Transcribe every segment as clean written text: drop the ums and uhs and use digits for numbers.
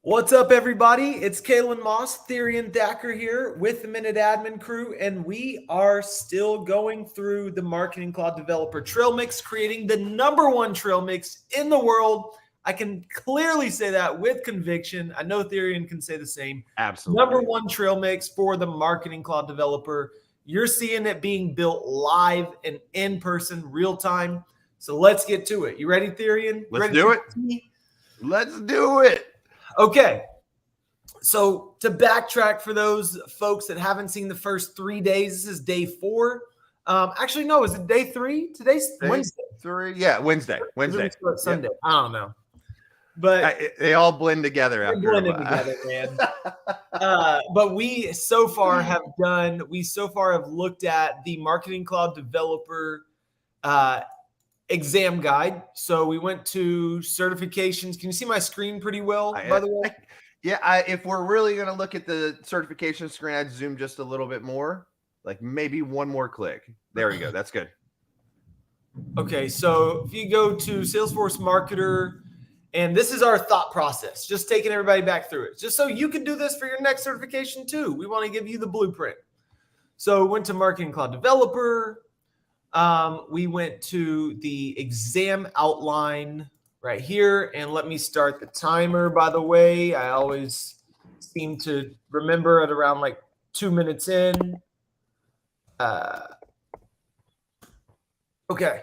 What's up, everybody? It's Kaelan Moss, Therion Thacker here with the Minute Admin crew, and we are still going through the Marketing Cloud Developer Trail Mix, creating the #1 trail mix in the world. I can clearly say that with conviction. I know Therion can say the same. Absolutely. #1 trail mix for the Marketing Cloud Developer. You're seeing it being built live and in person, real time. So let's get to it. You ready, Therion? Let's do it. Let's do it. Okay, so to backtrack for those folks that haven't seen the first 3 days, this is day 4. Actually, no, is it day 3? Today's Wednesday. 3, yeah, Wednesday. Sunday. Yep. I don't know, but they all blend together. After blended together, man. But we so far have looked at the Marketing Cloud Developer exam guide. So we went to certifications. Can you see my screen pretty well, by the way? If we're really going to look at the certification screen, I'd zoom just a little bit more, like maybe one more click. There we go. That's good. Okay, so if you go to Salesforce Marketer, and this is our thought process, just taking everybody back through it, just so you can do this for your next certification too. We want to give you the blueprint. So we went to Marketing Cloud Developer. We went to the exam outline right here, and let me start the timer, by the way. I always seem to remember at around like 2 minutes in. Okay,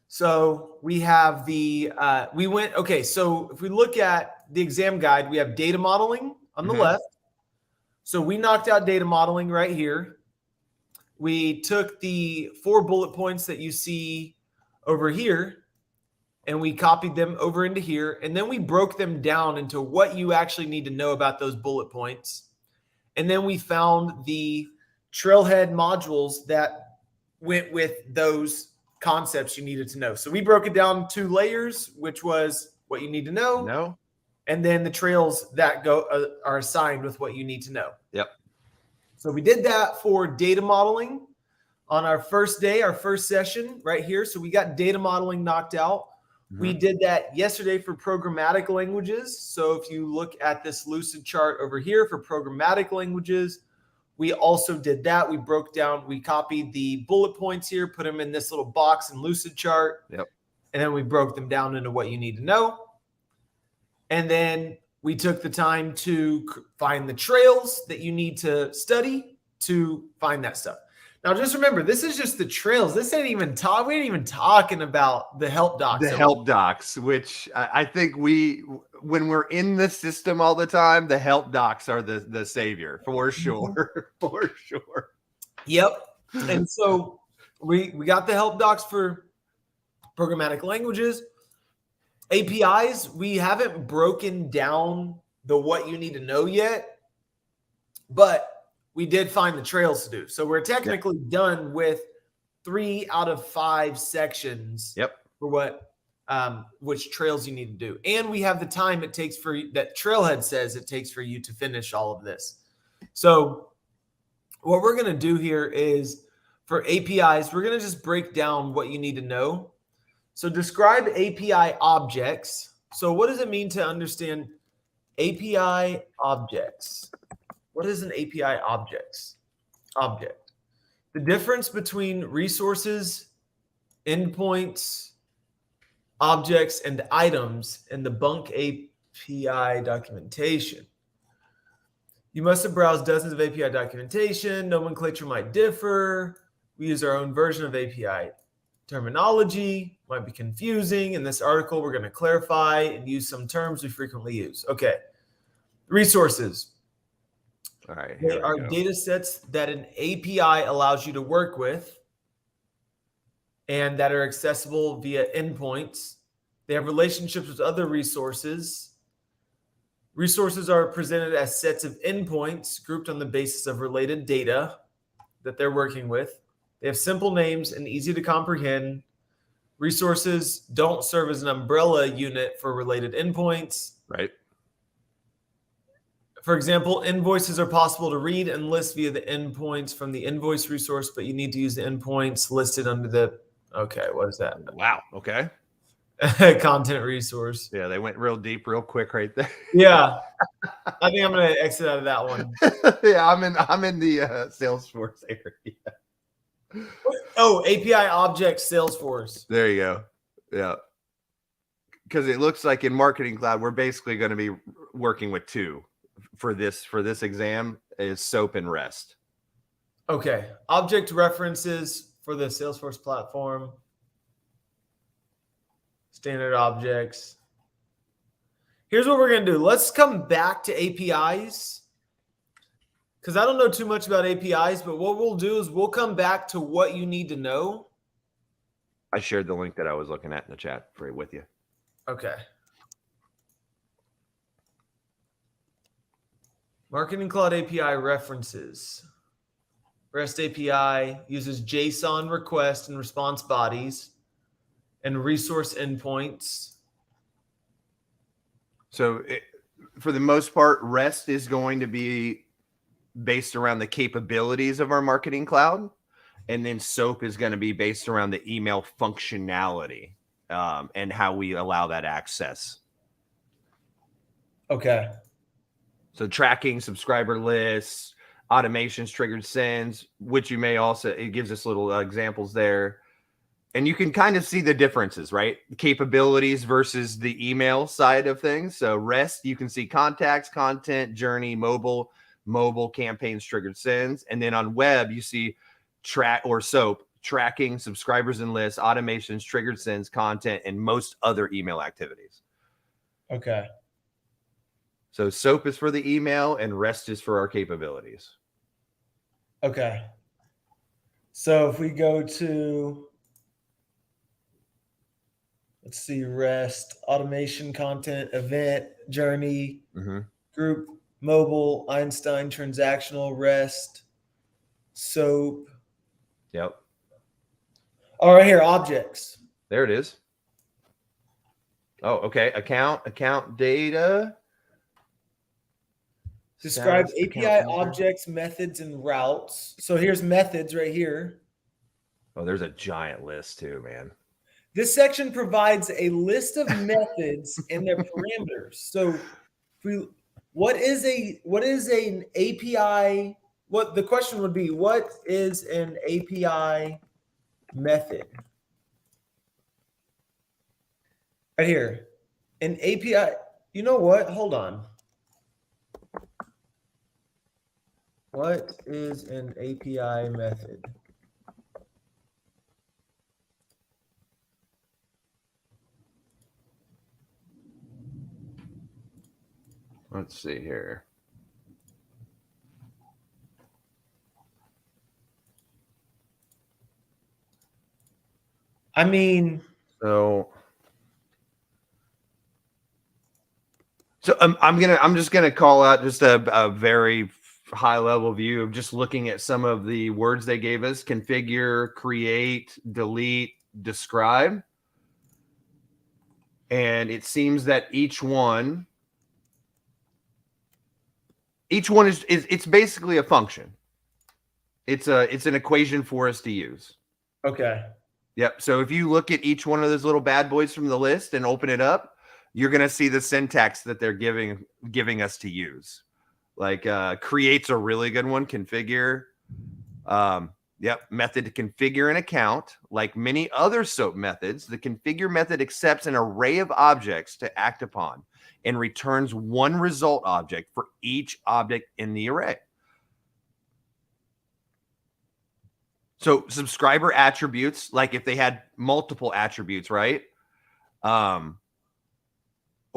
so we have the, so if we look at the exam guide, we have data modeling on the left. So we knocked out data modeling right here. We took the 4 bullet points that you see over here, and we copied them over into here. And then we broke them down into what you actually need to know about those bullet points. And then we found the trailhead modules that went with those concepts you needed to know. So we broke it down 2 layers, which was what you need to know. And then the trails that are assigned with what you need to know. Yep. So we did that for data modeling on our first day, our first session right here. So we got data modeling knocked out. We did that yesterday for programmatic languages. So if you look at this lucid chart over here for programmatic languages, we also did that. We broke down, we copied the bullet points here, put them in this little box in lucid chart. Yep. And then we broke them down into what you need to know. And then we took the time to find the trails that you need to study to find that stuff. Now, just remember, this is just the trails. This ain't even we ain't even talking about the help docs. The help docs, which I think when we're in the system all the time, the help docs are the savior for sure. For sure. Yep. And so we got the help docs for programmatic languages. APIs, we haven't broken down the what you need to know yet, but we did find the trails to do. So we're technically done with 3 out of 5 sections for what which trails you need to do. And we have the time it takes for that Trailhead says it takes for you to finish all of this. So what we're going to do here is for APIs, we're going to just break down what you need to know. So describe API objects. So what does it mean to understand API objects? What is an API object? The difference between resources, endpoints, objects, and items in the Bunk API documentation. You must have browsed dozens of API documentation. Nomenclature might differ. We use our own version of API terminology. Might be confusing. In this article, we're going to clarify and use some terms we frequently use. Okay. Resources. All right. They are data sets that an API allows you to work with and that are accessible via endpoints. They have relationships with other resources. Resources are presented as sets of endpoints grouped on the basis of related data that they're working with. They have simple names and easy to comprehend. Resources don't serve as an umbrella unit for related endpoints. Right. For example, invoices are possible to read and list via the endpoints from the invoice resource, but you need to use the endpoints listed under the, okay, what is that? Wow, okay. Content resource. Yeah, they went real deep, real quick right there. Yeah. I think I'm gonna exit out of that one. Yeah, I'm in the Salesforce area. Oh, API object Salesforce. There you go. Yeah. Because it looks like in Marketing Cloud, we're basically going to be working with two for this exam is SOAP and REST. Okay. Object references for the Salesforce platform. Standard objects. Here's what we're going to do. Let's come back to APIs because I don't know too much about APIs, but what we'll do is we'll come back to what you need to know. I shared the link that I was looking at in the chat with you. Okay. Marketing Cloud API references. REST API uses JSON request and response bodies and resource endpoints. So for the most part, REST is going to be based around the capabilities of our Marketing Cloud. And then SOAP is going to be based around the email functionality and how we allow that access. Okay. So tracking subscriber lists, automations, triggered sends, which you may also, it gives us little examples there. And you can kind of see the differences, right? Capabilities versus the email side of things. So REST, you can see contacts, content, journey, mobile campaigns, triggered sends. And then on web, you see SOAP, tracking subscribers and lists, automations, triggered sends, content, and most other email activities. Okay. So SOAP is for the email and REST is for our capabilities. Okay. So if we go to, let's see, REST, automation, content, event, journey, group, mobile, Einstein, transactional, REST, SOAP. Yep. All right, here, objects. There it is. Oh, okay. Account data. Describe API objects, methods, and routes. So here's methods right here. Oh, there's a giant list too, man. This section provides a list of methods and their parameters. So what is an API? What the question would be, what is an API method? Right here. An API, you know what? Hold on. What is an API method? Let's see here. I mean, so I'm just gonna call out just a very high level view of just looking at some of the words they gave us: configure, create, delete, describe. And it seems that each one is it's basically a function. It's an equation for us to use. okay. Yep. So if you look at each one of those little bad boys from the list and open it up, you're going to see the syntax that they're giving us to use. Like create's a really good one. Configure. Yep. Method to configure an account. Like many other SOAP methods, the configure method accepts an array of objects to act upon and returns one result object for each object in the array. So subscriber attributes, like if they had multiple attributes, right? Or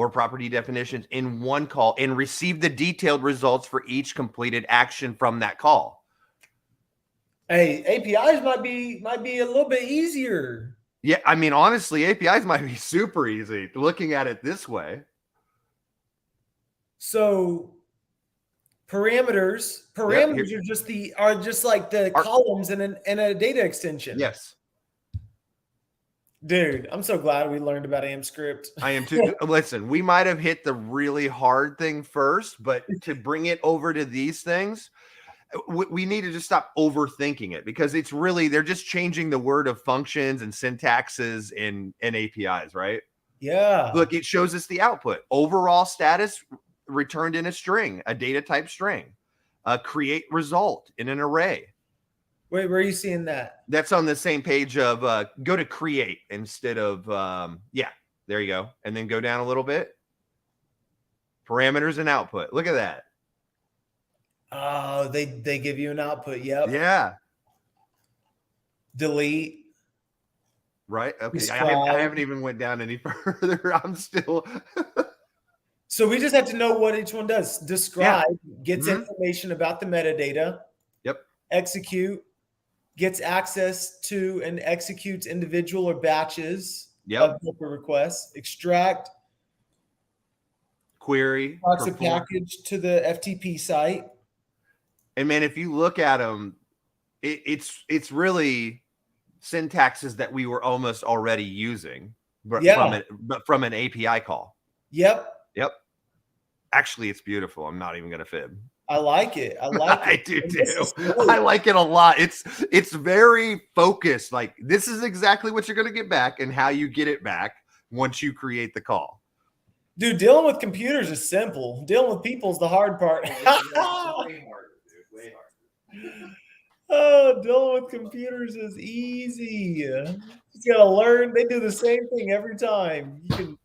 property definitions in one call and receive the detailed results for each completed action from that call. Hey, APIs might be a little bit easier. Yeah, I mean, honestly, APIs might be super easy looking at it this way. So parameters are just like the columns in a data extension. Yes. Dude, I'm so glad we learned about AmpScript. I am too. Listen, we might have hit the really hard thing first, but to bring it over to these things, we need to just stop overthinking it because it's really, they're just changing the word of functions and syntaxes in APIs, right? Yeah. Look, it shows us the output. Overall status returned in a string, a data type string. Create result in an array. Wait, where are you seeing that? That's on the same page of go to create instead of yeah, there you go. And then go down a little bit. Parameters and output. Look at that. Oh, they give you an output. Yep. Yeah. Delete. Right. Okay. I haven't even went down any further. I'm still. So we just have to know what each one does. Describe gets information about the metadata. Yep. Execute gets access to and executes individual or batches of helper requests. Extract. Query. Talks a package to the FTP site. And man, if you look at them, it's really syntaxes that we were almost already using, but from an API call. Yep. Actually, it's beautiful. I'm not even going to fib. I like it. I like it. I do too. I like it a lot. It's very focused. Like this is exactly what you're going to get back and how you get it back once you create the call. Dude, dealing with computers is simple. Dealing with people is the hard part. Way harder, dude. Way harder. Oh, dealing with computers is easy. You gotta learn. They do the same thing every time. You can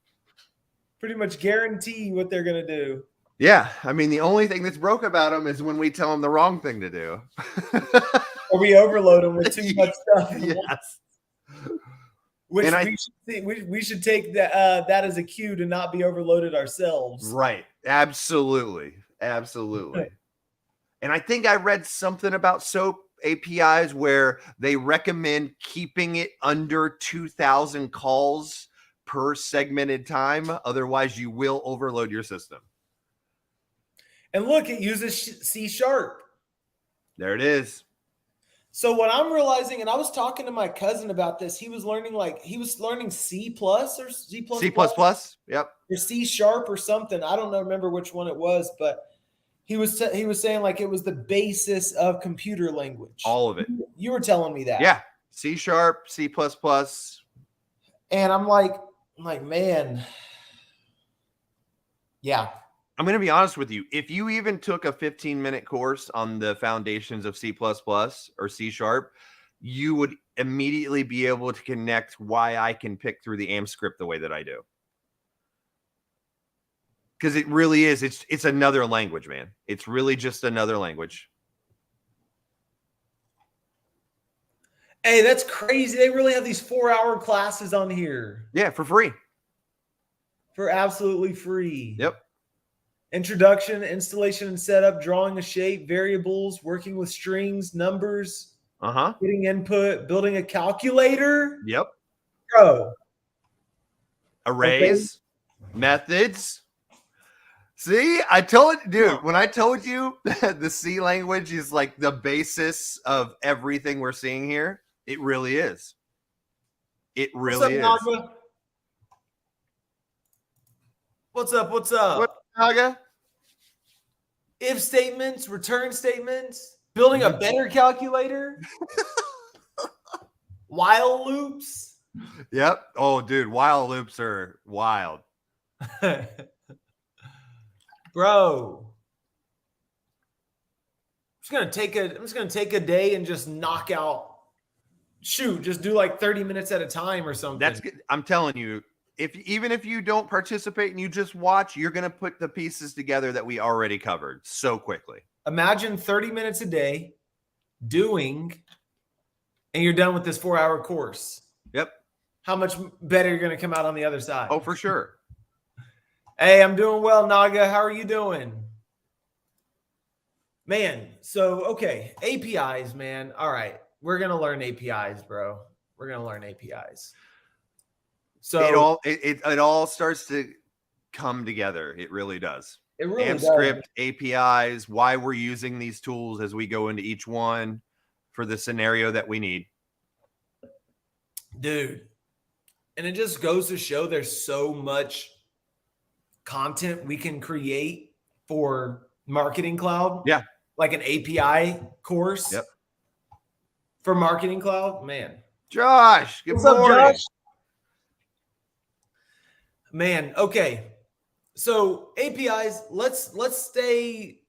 pretty much guarantee what they're gonna do. Yeah, I mean, the only thing that's broke about them is when we tell them the wrong thing to do, or we overload them with too much stuff. Yes. Which we should take that as a cue to not be overloaded ourselves. Right. Absolutely. And I think I read something about SOAP APIs where they recommend keeping it under 2,000 calls per segmented time. Otherwise, you will overload your system. And look, it uses C#. There it is. So what I'm realizing, and I was talking to my cousin about this, he was learning C plus or C++. Yep. Or C# or something. I don't know, remember which one it was, but he was saying like it was the basis of computer language. All of it. You were telling me that. Yeah. C#, C++. And I'm like, man. Yeah. I'm going to be honest with you. If you even took a 15-minute course on the foundations of C++ or C#, you would immediately be able to connect why I can pick through the AMP script the way that I do. Because it really is. It's another language, man. It's really just another language. Hey, that's crazy. They really have these 4-hour classes on here. Yeah, for free. For absolutely free. Yep. Introduction, installation and setup, drawing a shape, variables, working with strings, numbers, getting input, building a calculator. Yep. Bro. Arrays, methods. See, I told you, dude, when I told you the C language is like the basis of everything we're seeing here, it really is. It really is. Naga? What's up? What's Naga? If statements, return statements, building a better calculator, while loops. Yep. Oh, dude, while loops are wild. Bro. I'm just gonna take a day and just knock out. Just do like 30 minutes at a time or something. That's good. I'm telling you. Even if you don't participate and you just watch, you're going to put the pieces together that we already covered so quickly. Imagine 30 minutes a day doing, and you're done with this 4-hour course. Yep. How much better you're going to come out on the other side. Oh, for sure. Hey, I'm doing well, Naga. How are you doing? Man, so, okay. APIs, man. All right. We're going to learn APIs, bro. We're going to learn APIs. So it all starts to come together. It really does. It really AMP does. script, APIs, why we're using these tools as we go into each one for the scenario that we need. Dude. And it just goes to show there's so much content we can create for Marketing Cloud. Yeah. Like an API course. Yep. For Marketing Cloud. Man. Josh, good What's morning. up, Josh? Man, okay. So APIs, let's stay.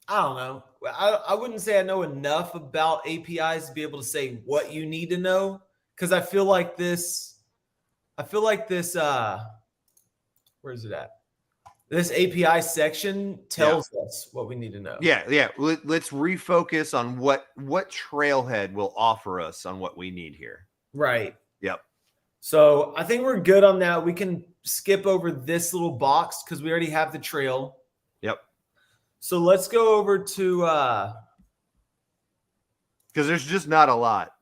I don't know. I wouldn't say I know enough about APIs to be able to say what you need to know, because I feel like this. Where is it at? This API section tells us what we need to know. Yeah. Let's refocus on what Trailhead will offer us on what we need here. Right. Yep. So I think we're good on that. We can skip over this little box because we already have the trail. Yep. So let's go over to because there's just not a lot.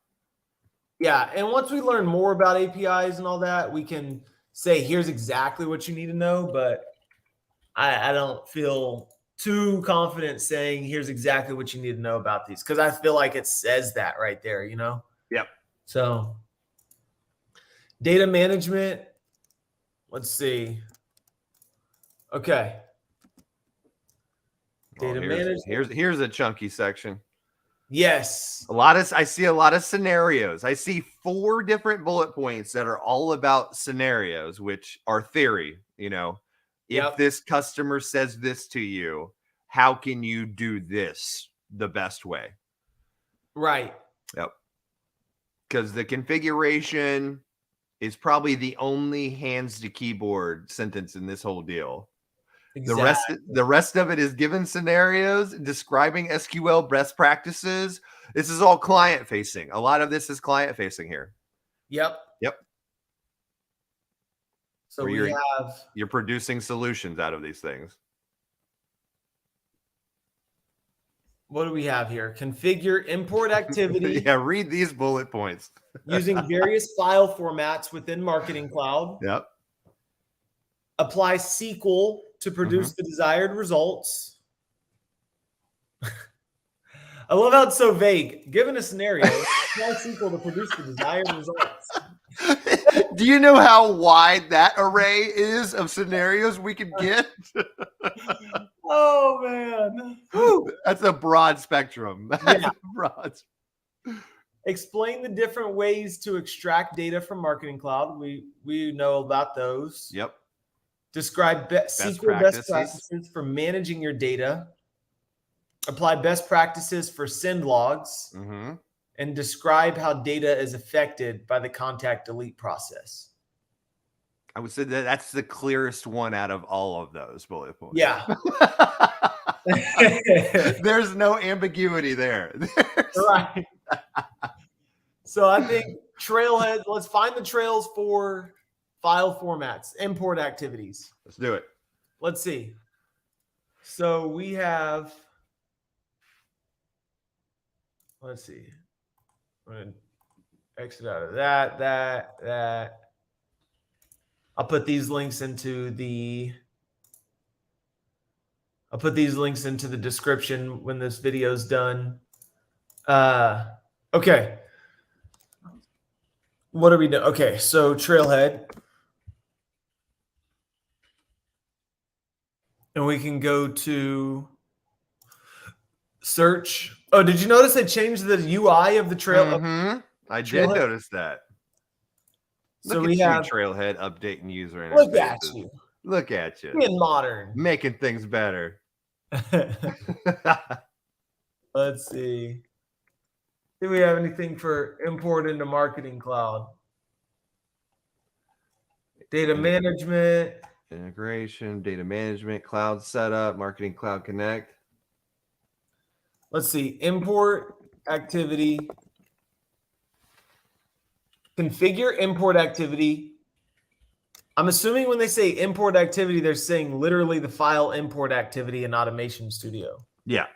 Yeah, and once we learn more about APIs and all that, we can say here's exactly what you need to know. But I don't feel too confident saying here's exactly what you need to know about these, because I feel like it says that right there, you know? Yep. So data management, let's see. Okay. Data management. Here's a chunky section. Yes. I see a lot of scenarios. I see 4 different bullet points that are all about scenarios, which are theory. You know, if this customer says this to you, how can you do this the best way? Right. Yep. Because the configuration is probably the only hands to keyboard sentence in this whole deal. Exactly. The rest of it is given scenarios, describing SQL best practices. This is all client facing. A lot of this is client facing here. Yep. So you're producing solutions out of these things. What do we have here? Configure import activity. Yeah, read these bullet points. Using various file formats within Marketing Cloud. Yep. Apply SQL to produce the desired results. I love how it's so vague. Given a scenario, apply SQL to produce the desired results. Do you know how wide that array is of scenarios we could get? Oh, man. That's a broad spectrum. Broad. Explain the different ways to extract data from Marketing Cloud. We know about those. Yep. Describe SQL best practices for managing your data. Apply best practices for send logs. And describe how data is affected by the contact delete process. I would say that that's the clearest one out of all of those bullet points. Yeah. There's no ambiguity there. Right. So I think Trailhead, let's find the trails for file formats, import activities. Let's do it. Let's see. So we have, let's see. I'm going to exit out of that. I'll put these links into the description when this video is done. Okay. What are we doing? Okay, so Trailhead. And we can go to search. Oh, did you notice they changed the UI of the trail? I did notice that. So we have Trailhead update and user interface. Look at you. Look at you. Being modern. Making things better. Let's see. Do we have anything for import into Marketing Cloud? Data management. Integration, data management, cloud setup, Marketing Cloud Connect. Let's see. Import activity. Configure import activity. I'm assuming when they say import activity, they're saying literally the file import activity in Automation Studio. Yeah.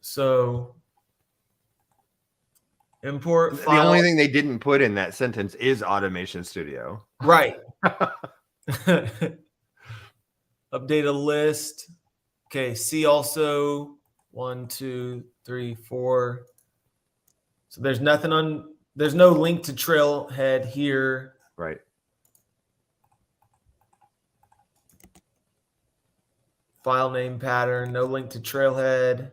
So import file. The only thing they didn't put in that sentence is Automation Studio. Right. Update a list. Okay. See also 1, 2, 3, 4. So there's no link to Trailhead here. Right. File name pattern, no link to Trailhead.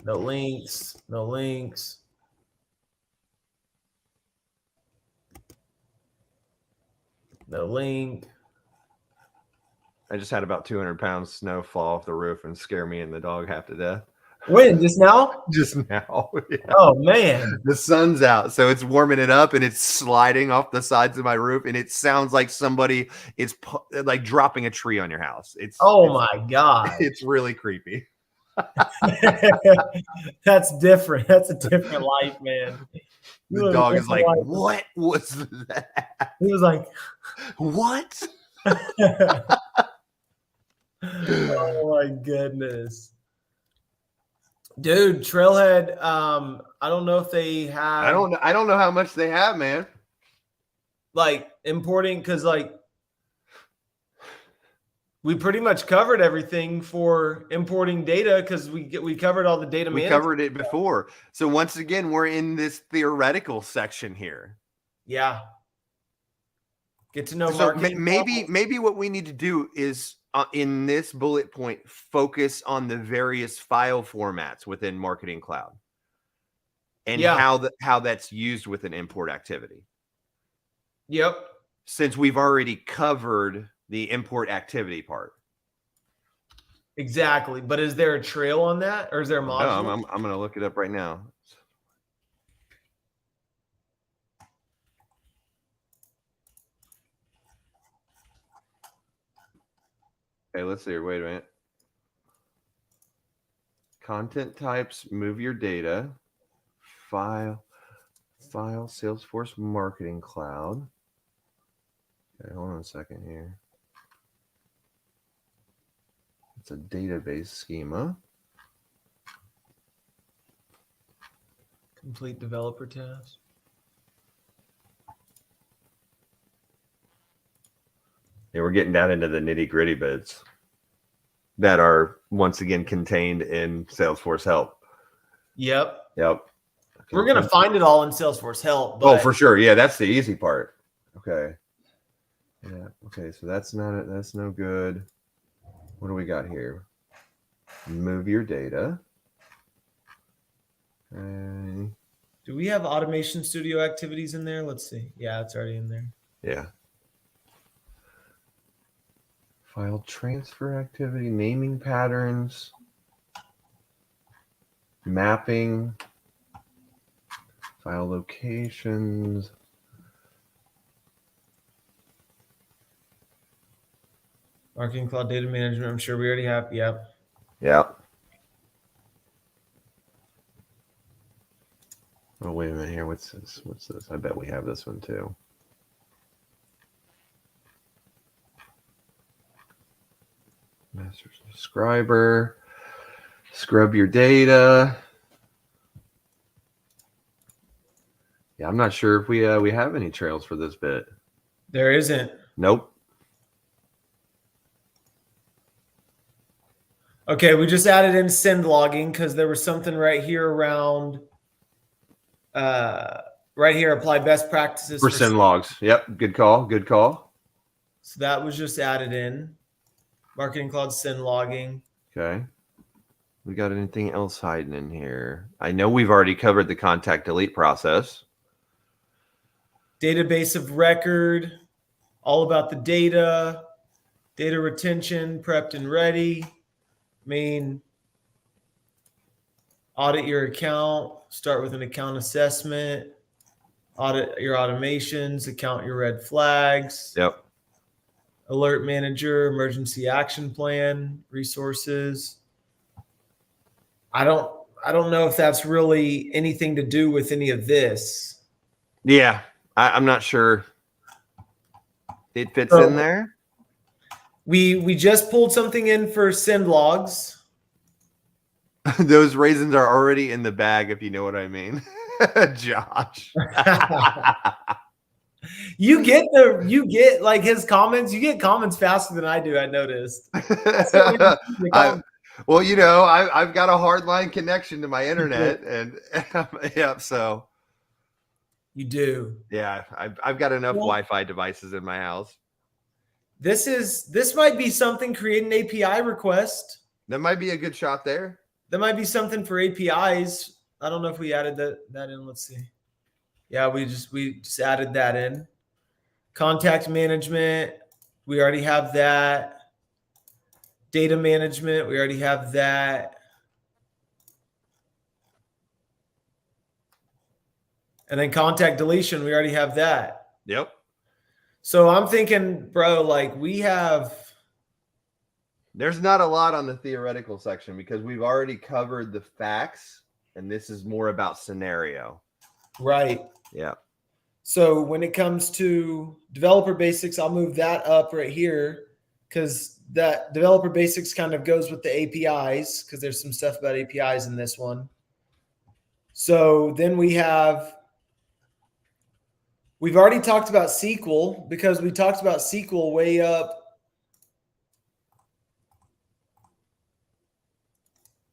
No links. No link. I just had about 200 pounds snow fall off the roof and scare me and the dog half to death. When? Just now? Just now. Yeah. Oh, man. The sun's out, so it's warming it up and it's sliding off the sides of my roof, and it sounds like somebody is like dropping a tree on your house. It's my God. It's really creepy. That's different. That's a different life, man. The dog is like, what was that? He was like, what? oh my goodness. Dude, Trailhead, I don't know if they have I don't know how much they have, man. Like importing, because like we pretty much covered everything for importing data, because we covered all the data management. We covered it before. So once again, we're in this theoretical section here. Yeah. Get to know So marketing. maybe what we need to do is in this bullet point, focus on the various file formats within Marketing Cloud and how that's used with an import activity. Yep. Since we've already covered the import activity part. Exactly. But is there a trail on that, or is there a module? No, I'm going to look it up right now. Okay, let's see here. Wait a minute. Content types, move your data, file, Salesforce Marketing Cloud. Okay, hold on a second here. It's a database schema. Complete developer task. Yeah, we're getting down into the nitty-gritty bits that are once again contained in Salesforce Help. Yep. Okay. We're going to find it all in Salesforce Help. But... Oh, for sure. Yeah, that's the easy part. Okay. Yeah. Okay, so that's no good. What do we got here? Move your data. Okay. Do we have Automation Studio activities in there? Let's see. Yeah, it's already in there. Yeah. File transfer activity, naming patterns, mapping, file locations. Marketing Cloud data management. I'm sure we already have. Yep. Yeah. Oh, wait a minute here. What's this? I bet we have this one too. Master subscriber. Scrub your data. Yeah, I'm not sure if we have any trails for this bit. There isn't. Nope. Okay, we just added in send logging because there was something right here around right here, apply best practices for send logs. Yep, good call. So that was just added in. Marketing Cloud send logging. Okay. We got anything else hiding in here? I know we've already covered the contact delete process. Database of record, all about the data retention, prepped and ready. Audit your account, start with an account assessment, audit your automations, account your red flags. Yep. Alert manager, emergency action plan, resources. I don't know if that's really anything to do with any of this. Yeah, I'm not sure it fits in there. We just pulled something in for send logs. Those raisins are already in the bag, if you know what I mean. Josh. You get like his comments. You get comments faster than I do. I noticed. Well, you know, I've got a hardline connection to my internet, and yeah, so you do. Yeah, I've got enough Wi-Fi devices in my house. This might be something. Create an API request. That might be a good shot there. That might be something for APIs. I don't know if we added that in. Let's see. Yeah, we just added that in. Contact management, we already have that. Data management, we already have that. And then contact deletion, we already have that. Yep. So I'm thinking, bro, like there's not a lot on the theoretical section because we've already covered the facts, and this is more about scenario. Right. Yeah. So when it comes to developer basics, I'll move that up right here because that developer basics kind of goes with the APIs because there's some stuff about APIs in this one. So then we've already talked about SQL because we talked about SQL way up.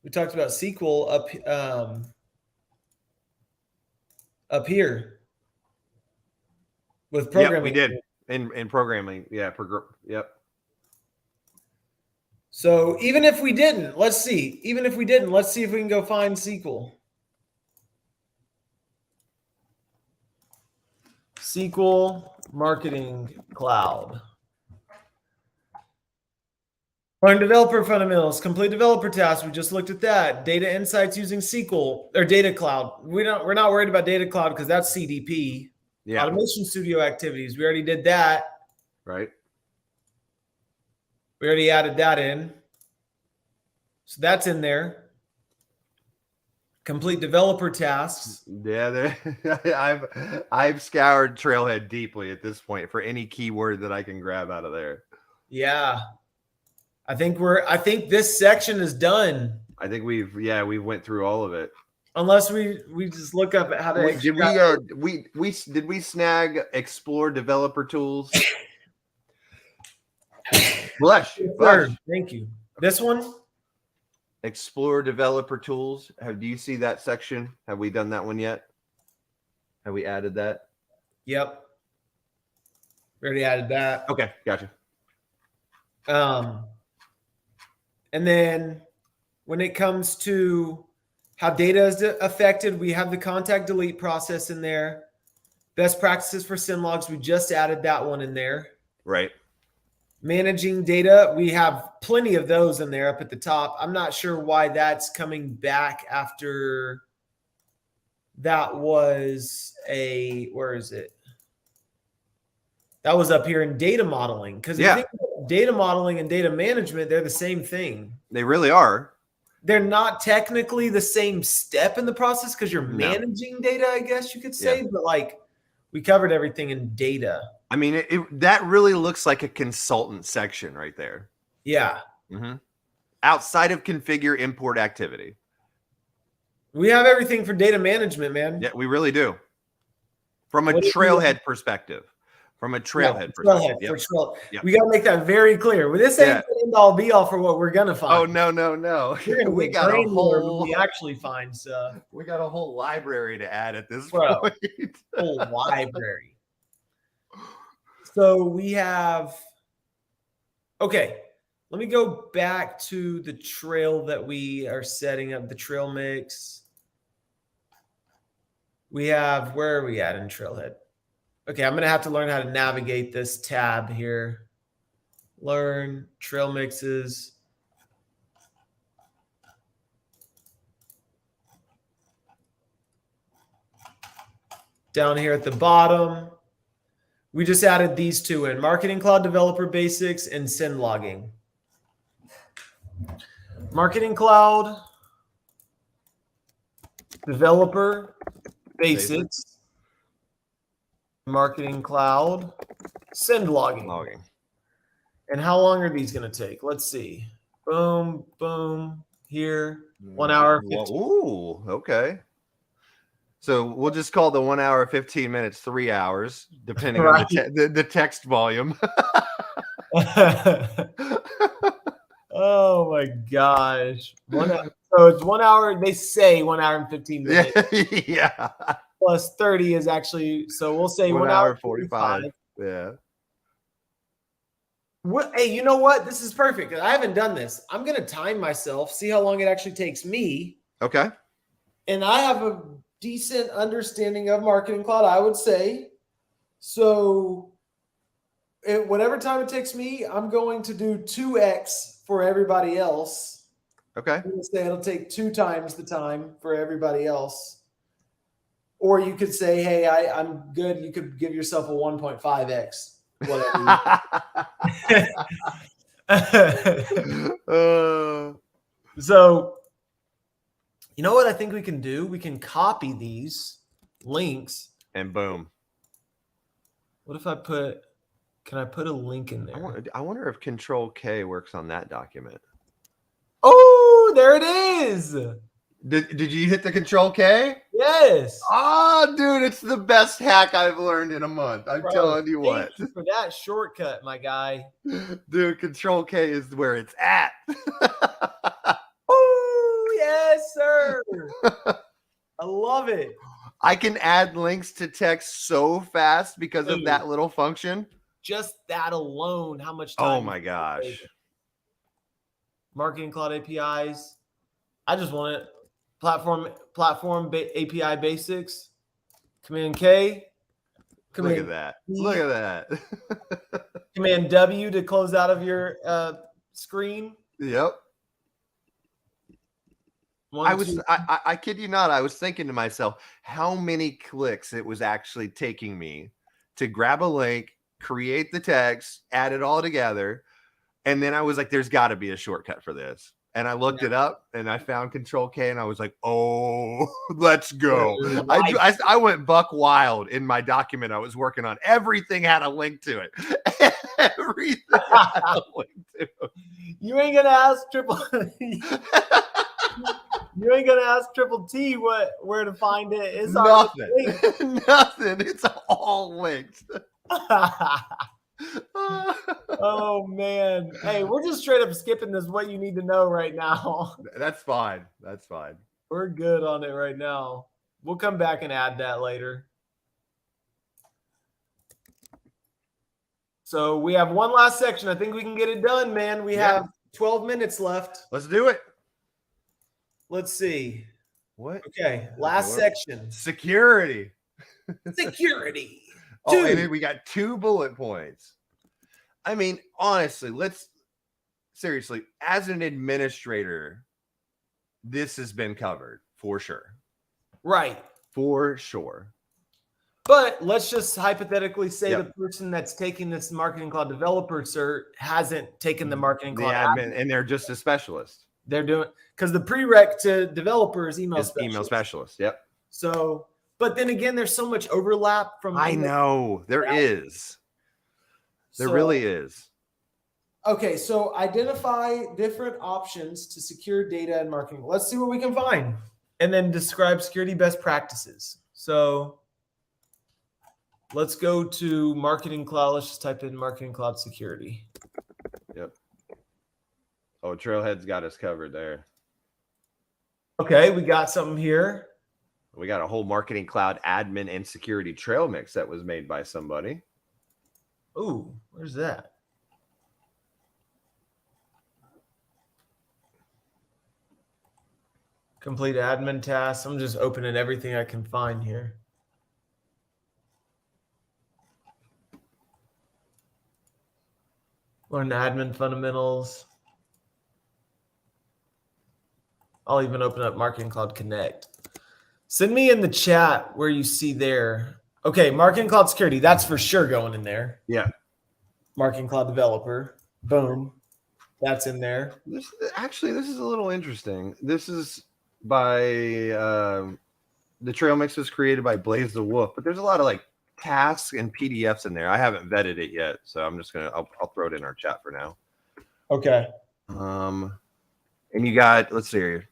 We talked about SQL up here with programming. Yep, we did in programming. Yeah, yep. So even if we didn't, let's see. Even if we didn't, let's see if we can go find SQL. SQL Marketing Cloud. Learn developer fundamentals, complete developer tasks. We just looked at that. Data insights using SQL or Data Cloud. We're not worried about Data Cloud because that's CDP. Yeah. Automation Studio activities. We already did that. Right. We already added that in. So that's in there. Complete developer tasks. Yeah, I've scoured Trailhead deeply at this point for any keyword that I can grab out of there. Yeah. I think this section is done. I think we went through all of it. Unless we just look up at how to did we snag explore developer tools? Blush. Thank you. This one? Explore developer tools. Do you see that section? Have we done that one yet? Have we added that? Yep. We already added that. Okay, gotcha. And then when it comes to how data is affected, we have the contact delete process in there. Best practices for SIM logs, we just added that one in there. Right. Managing data, we have plenty of those in there up at the top. I'm not sure why that's coming back after that was where is it? That was up here in data modeling. Because if you think about data modeling and data management, they're the same thing. They really are. They're not technically the same step in the process because you're managing data, I guess you could say. Yeah. But like we covered everything in data. I mean, that really looks like a consultant section right there. Yeah. Mm-hmm. Outside of configure import activity. We have everything for data management, man. Yeah, we really do. From a trailhead perspective. From a trailhead perspective. Yep. We got to make that very clear. Well, this ain't the end all be all for what we're going to find. Oh, no. We got a whole... We actually find stuff. We got a whole library to add at this point. Whole library. So we have... Okay. Let me go back to the trail that we are setting up, the trail mix. We have... Where are we at in Trailhead? Okay, I'm going to have to learn how to navigate this tab here. Learn trail mixes. Down here at the bottom, we just added these two in. Marketing Cloud Developer Basics and Send Logging. Marketing Cloud Developer Basics. Marketing Cloud, Send Logging. And how long are these going to take? Let's see. Boom, boom, here. 1 hour. 15. Ooh, okay. So we'll just call the 1 hour, 15 minutes, 3 hours, depending on the text volume. Oh my gosh. So it's 1 hour. They say 1 hour and 15 minutes. Yeah. Plus 30 is actually, so we'll say 1 hour 45. Yeah. Hey, you know what? This is perfect. I haven't done this. I'm going to time myself, see how long it actually takes me. Okay. And I have a decent understanding of Marketing Cloud, I would say. So whatever time it takes me, I'm going to do 2x for everybody else. Okay. I'm going to say it'll take 2 times the time for everybody else. Or you could say, hey, I'm good. You could give yourself a 1.5x. Whatever. So, you know what I think we can do? We can copy these links. And boom. What if I can I put a link in there? I wonder if Control K works on that document. Oh, there it is. Did you hit the Control K? Yes. Oh, dude, it's the best hack I've learned in a month. I'm telling you what. Thank you for that shortcut, my guy. Dude, Control K is where it's at. Oh, yes, sir. I love it. I can add links to text so fast because of that little function. Just that alone, how much time? Oh my gosh. Marketing Cloud APIs. I just want it. Platform API basics. Command K. Look at that. Look at that. Command W to close out of your screen. Yep. I kid you not, I was thinking to myself how many clicks it was actually taking me to grab a link, create the text, add it all together. And then I was like, there's got to be a shortcut for this. And I looked it up and I found Control K and I was like, oh, let's go. I went buck wild in my document I was working on. Everything had a link to it. Everything had a link to it. You ain't going to ask You ain't gonna ask Triple T where to find it. It's nothing. Nothing. It's all linked. Oh man. Hey, we're just straight up skipping this what you need to know right now. That's fine. That's fine. We're good on it right now. We'll come back and add that later. So we have one last section. I think we can get it done, man. We have 12 minutes left. Let's do it. Let's see. What? Okay, last section. Security. Security. Oh, and then we got 2 bullet points. I mean, honestly, seriously, as an administrator, this has been covered for sure. Right. For sure. But let's just hypothetically say the person that's taking this Marketing Cloud developer cert hasn't taken the Marketing Cloud admin, and they're just a specialist. They're doing because the prereq to developer is email specialist. Email specialist. Yep. So, but then again, there's so much overlap from. I know there is. There really is. Okay, so identify different options to secure data and marketing. Let's see what we can find, and then describe security best practices. So, let's go to Marketing Cloud. Let's just type in Marketing Cloud security. Yep. Oh, Trailhead's got us covered there. Okay, we got something here. We got a whole Marketing Cloud admin and security trail mix that was made by somebody. Ooh, where's that? Complete admin tasks. I'm just opening everything I can find here. Learn admin fundamentals. I'll even open up Marketing Cloud Connect. Send me in the chat where you see there. Okay, Marketing Cloud Security. That's for sure going in there. Yeah. Marketing Cloud Developer. Boom. That's in there. This is a little interesting. This is by the trail mix was created by Blaze the Wolf, but there's a lot of like tasks and PDFs in there. I haven't vetted it yet, so I'm just I'll throw it in our chat for now. Okay. And you got, let's see here,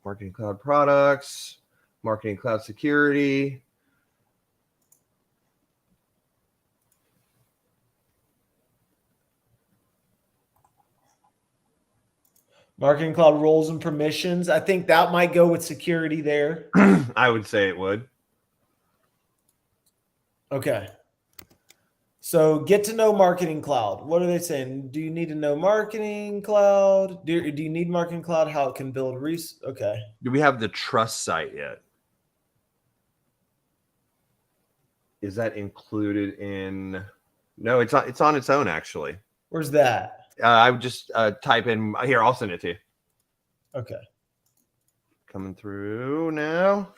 Marketing Cloud products, Marketing Cloud security. Marketing Cloud roles and permissions. I think that might go with security there. I would say it would. Okay. So get to know Marketing Cloud. What are they saying? Do you need to know Marketing Cloud? Do you need Marketing Cloud? How it can build Okay. Do we have the trust site yet? Is that included in No, it's on its own actually. Where's that? I would just type in here. I'll send it to you. Okay. Coming through now.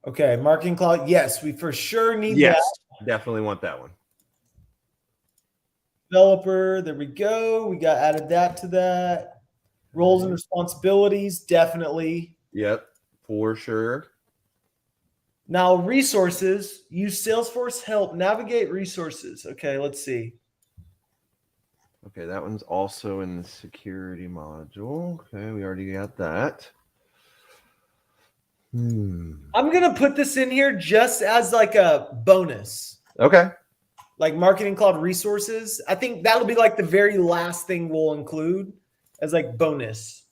Okay, Marketing Cloud. Yes, we for sure need Yes, that. definitely want that one. Developer, there we go. We got added that to that. Roles and responsibilities, definitely. Yep, for sure. Now, resources, use Salesforce help navigate resources. Okay, let's see. Okay, that one's also in the security module. Okay, we already got that. I'm going to put this in here just as like a bonus. Okay. Like Marketing Cloud resources. I think that'll be like the very last thing we'll include as like bonus.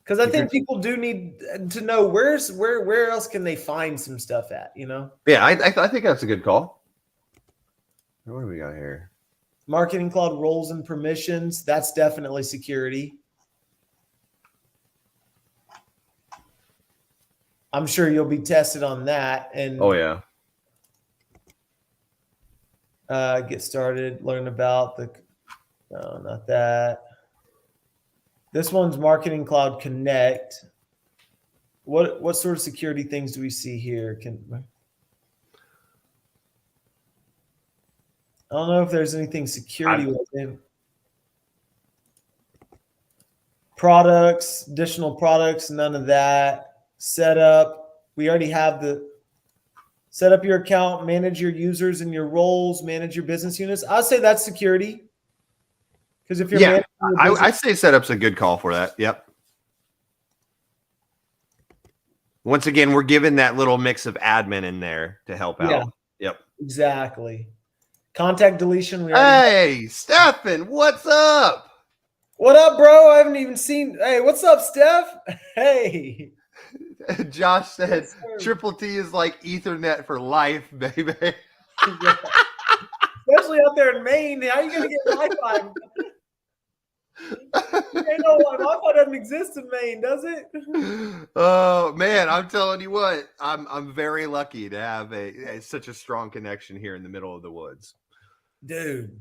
Because I think people do need to know where else can they find some stuff at, you know? Yeah, I think that's a good call. What do we got here? Marketing Cloud roles and permissions. That's definitely security. I'm sure you'll be tested on that. And oh yeah. Get started, learn about the. No, not that. This one's Marketing Cloud Connect. What sort of security things do we see here? I don't know if there's anything security within. Products, additional products, none of that. Setup. We already have the set up your account, manage your users and your roles, manage your business units. I'd say that's security. Because if you're I say setup's a good call for that. Yep. Once again, we're giving that little mix of admin in there to help out. Yep. Exactly. Contact deletion. Hey, Stefan, what's up? What up, bro? I haven't even seen. Hey, what's up, Steph? Hey. Josh said Triple T is like Ethernet for life, baby. Yeah. Especially out there in Maine. How are you going to get Wi-Fi? Wi-Fi doesn't exist in Maine, does it? Oh man, I'm telling you what, I'm very lucky to have such a strong connection here in the middle of the woods. Dude,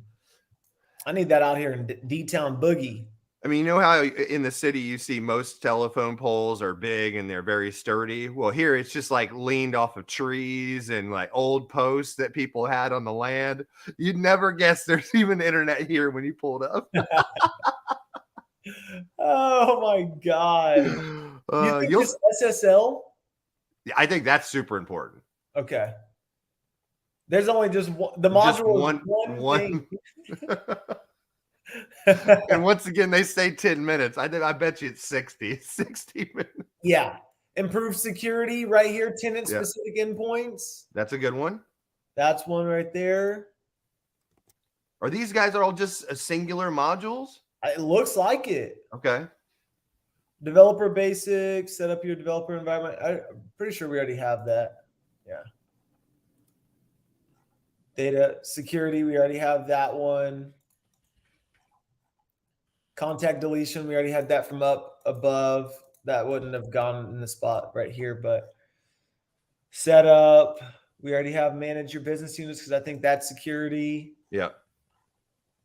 I need that out here in D-Town Boogie. I mean, you know how in the city you see most telephone poles are big and they're very sturdy? Well, here it's just like leaned off of trees and like old posts that people had on the land. You'd never guess there's even internet here when you pulled up. Oh my God. You think it's SSL? Yeah, I think that's super important. Okay. There's only just one, the module just one thing. And once again, they say 10 minutes. I bet you it's 60 minutes. Yeah. Improve security right here. Tenant specific endpoints. That's a good one. That's one right there. Are these guys all just singular modules? It looks like it. Okay. Developer basics, set up your developer environment. I'm pretty sure we already have that. Yeah. Data security, we already have that one. Contact deletion, we already had that from up above. That wouldn't have gone in the spot right here, but setup, we already have manage your business units because I think that's security. Yeah.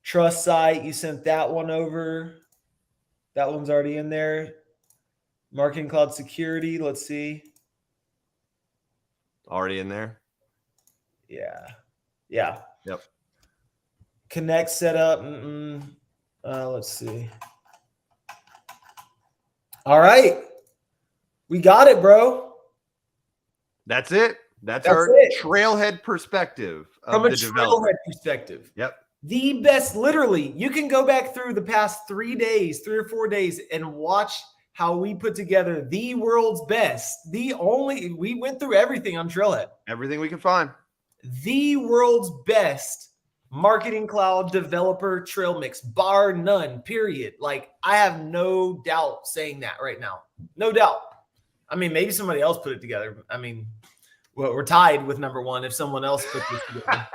Trust site, you sent that one over. That one's already in there. Marketing Cloud security, let's see. Already in there? Yeah. Yeah. Yep. Connect setup. Let's see. All right. We got it, bro. That's it. That's our trailhead perspective. From a trailhead perspective. Yep. The best, literally, you can go back through the past 3 or 4 days and watch how we put together the world's best. We went through everything on Trailhead. Everything we could find. The world's best Marketing Cloud developer trail mix, bar none, period. Like, I have no doubt saying that right now. No doubt. I mean, maybe somebody else put it together. I mean, well, we're tied with number one if someone else put this together.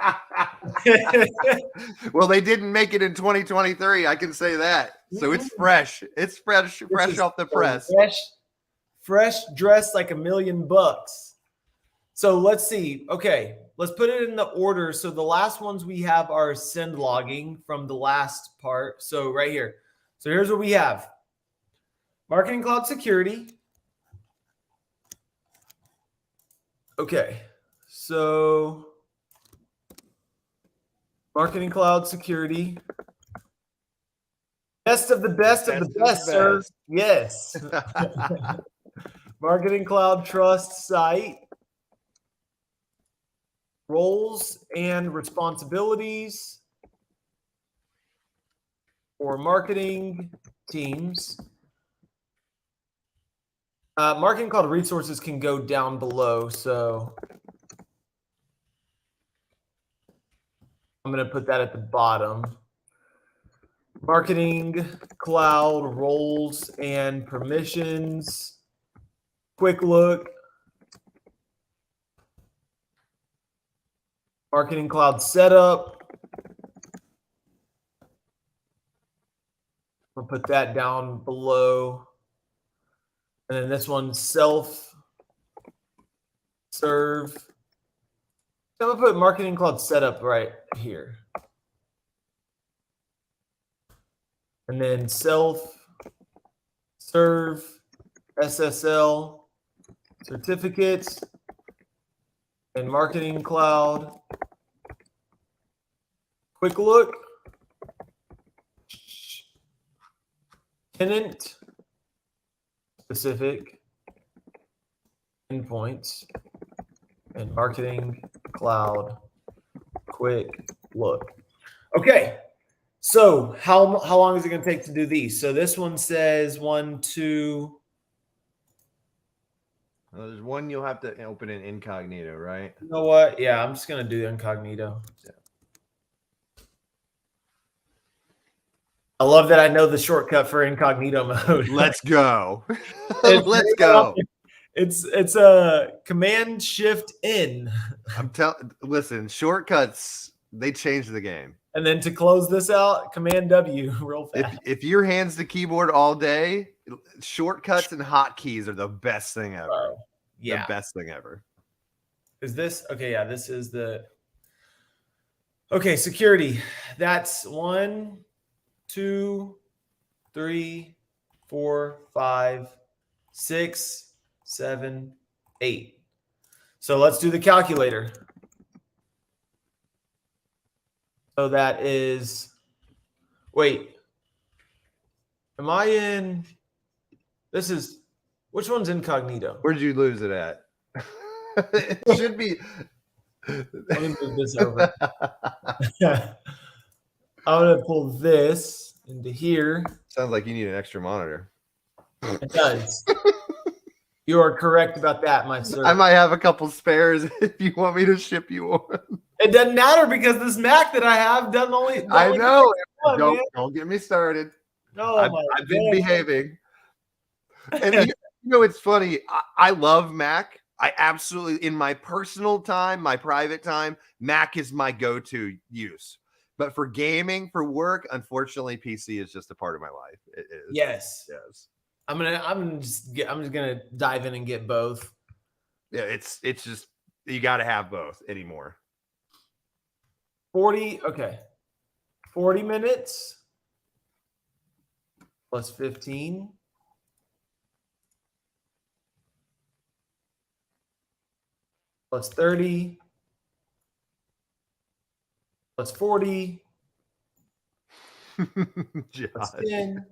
Well, they didn't make it in 2023. I can say that. So it's fresh. It's fresh off the press. fresh dressed like $1,000,000. So let's see. Okay, let's put it in the order. So the last ones we have are send logging from the last part. So right here. So here's what we have. Marketing Cloud Security. Okay, so Marketing Cloud Security. Best of the best of the best, sir. Yes. Marketing Cloud Trust Site. Roles and responsibilities for marketing teams. Marketing Cloud Resources can go down below, so I'm going to put that at the bottom. Marketing Cloud roles and permissions. Quick look. Marketing Cloud setup. I'll put that down below. And then this one, self-serve. I'm going to put Marketing Cloud setup right here. And then self-serve, SSL, certificates, and Marketing Cloud. Quick look. Tenant specific endpoints and Marketing Cloud quick look. Okay. So how long is it going to take to do these? So this one says 1, 2. Well, there's one you'll have to open in incognito, right? You know what? Yeah, I'm just going to do incognito. Yeah. I love that I know the shortcut for incognito mode. Let's go. Let's go. It's a Command Shift N. Listen, shortcuts, they change the game. And then to close this out, Command W real fast. If your hands the keyboard all day, shortcuts and hotkeys are the best thing ever. Yeah. The best thing ever. Is this okay? Yeah, this is the okay, security. That's 1, 2, 3, 4, 5, 6, 7, 8. So let's do the calculator. So that is, wait, am I in, this is, which one's incognito? Where'd you lose it at? It should be. Let me move this over. I'm going to pull this into here. Sounds like you need an extra monitor. It does. You are correct about that, my sir. I might have a couple spares if you want me to ship you one. It doesn't matter because this Mac that I have doesn't only. I know. One, don't get me started. No, I've been behaving. And you know, it's funny. I love Mac. I absolutely, in my personal time, my private time, Mac is my go-to use. But for gaming, for work, unfortunately, PC is just a part of my life. It is. Yes. Yes. I'm just gonna dive in and get both. Yeah, it's just you got to have both anymore. 40. Okay. 40 minutes plus 15. Plus 30. Plus 40. Plus 10.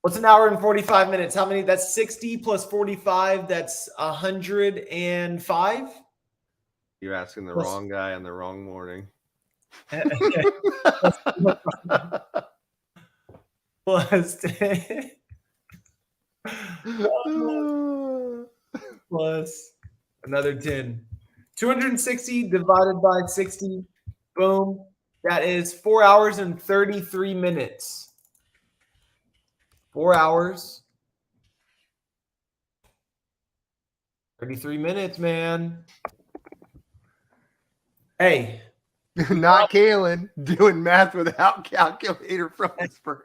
What's an hour and 45 minutes? How many? That's 60 plus 45. That's 105. You're asking the wrong guy on the wrong morning. Plus 10. Plus another 10. 260 divided by 60. Boom. That is 4 hours and 33 minutes. 4 hours. 33 minutes, man. Hey, Not Kaelan doing math without calculator from his brain.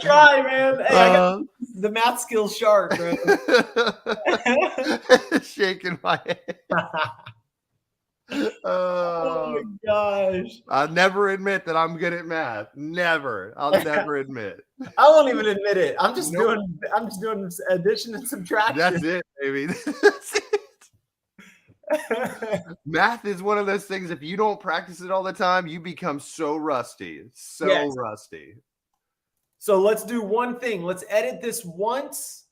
Try, man. Hey, I got the math skills sharp, bro. Shaking my head. Oh my gosh. I'll never admit that I'm good at math. Never. I'll never admit. I won't even admit it. I'm just doing addition and subtraction. That's it, baby. That's it. Math is one of those things. If you don't practice it all the time, you become so rusty. Rusty. So let's do one thing. Let's edit this once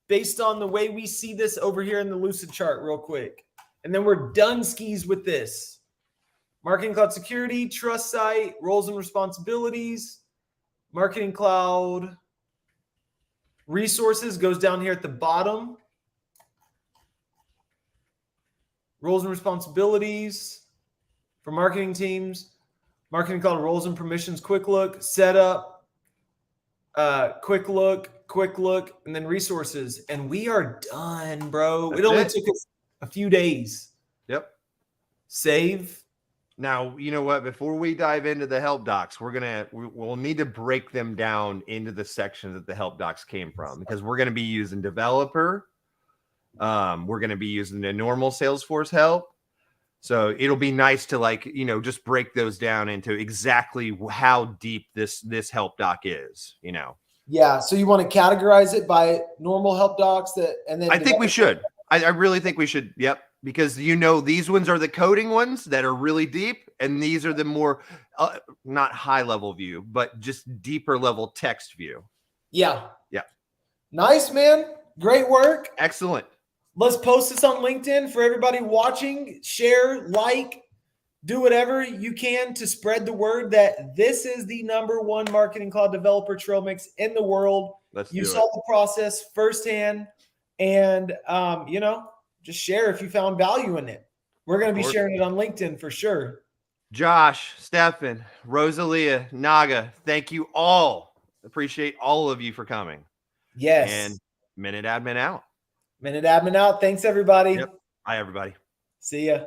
based on the way we see this over here in the Lucid chart real quick. And then we're done skis with this. Marketing Cloud Security, Trust Site, Roles and Responsibilities, Marketing Cloud Resources goes down here at the bottom. Roles and Responsibilities for marketing teams, Marketing Cloud Roles and Permissions, Quick Look, Setup, Quick Look, and then Resources. And we are done, bro. It only took us a few days. Yep. Save. Now, you know what? Before we dive into the help docs, we'll need to break them down into the sections that the help docs came from, because we're going to be using developer. We're going to be using the normal Salesforce help. So it'll be nice to just break those down into exactly how deep this help doc is, Yeah. So you want to categorize it by normal help docs and then I think we should. I really think we should. Yep. Because, these ones are the coding ones that are really deep. And these are the more, not high level view, but just deeper level text view. Yeah. Yeah. Nice, man. Great work. Excellent. Let's post this on LinkedIn for everybody watching. Share, like, do whatever you can to spread the word that this is the #1 Marketing Cloud developer trail mix in the world. You saw the process firsthand, and just share if you found value in it. We're going to be sharing it on LinkedIn for sure. Josh, Stefan, Rosalia, Naga, thank you all. Appreciate all of you for coming. Yes. And Minute Admin out. Minute Admin out. Thanks, everybody. Yep. Bye, everybody. See ya.